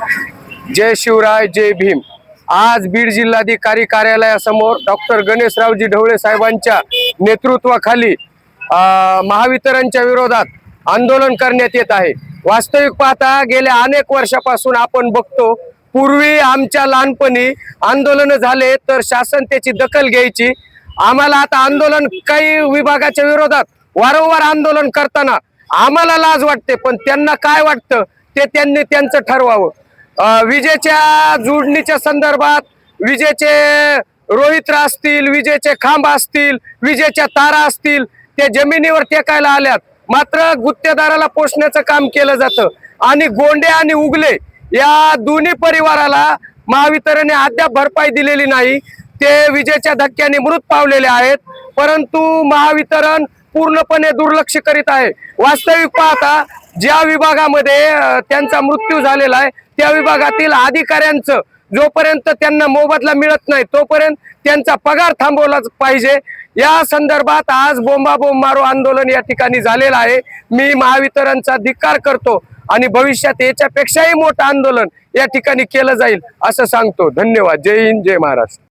जय शिवराय, जय भीम। आज बीड जिल्हाधिकारी कार्यालयासमोर डॉक्टर गणेशरावजी ढवळे साहेबांच्या नेतृत्वाखाली महावितरणच्या विरोधात आंदोलन करण्यात येत आहे। वास्तविक पाहता गेल्या अनेक वर्षापासून आपण बघतो, पूर्वी आमच्या लहानपणी आंदोलन झाले तर शासन त्याची दखल घ्यायची। आम्हाला आता आंदोलन काही विभागाच्या विरोधात वारंवार आंदोलन करताना आम्हाला लाज वाटते, पण त्यांना काय वाटतं ते त्यांनी त्यांचं ठरवावं। विजेच्या जोडणीच्या संदर्भात विजेचे रोहित्र असतील, विजेचे खांब असतील, विजेच्या तारा असतील, ते जमिनीवर टेकायला आल्यात, मात्र गुत्तेदाराला पोषण्याचं काम केलं जातं आणि गोंडे आणि उगले या दोन्ही परिवाराला महावितरणने अद्याप भरपाई दिलेली नाही। ते विजेच्या धक्क्याने मृत पावलेले आहेत, परंतु महावितरण पूर्णपणे दुर्लक्ष करीत आहे। वास्तविक पाहता ज्या विभागामध्ये त्यांचा मृत्यू झालेला आहे त्या विभागातील अधिकाऱ्यांचं जोपर्यंत त्यांना मोबदला मिळत नाही तोपर्यंत त्यांचा पगार थांबवला पाहिजे। या संदर्भात आज बोंबाबोंब मारो आंदोलन या ठिकाणी झालेलं आहे। मी महावितरणचा धिक्कार करतो आणि भविष्यात याच्यापेक्षाही मोठं आंदोलन या ठिकाणी केलं जाईल असं सांगतो। धन्यवाद। जय हिंद, जय महाराष्ट्र।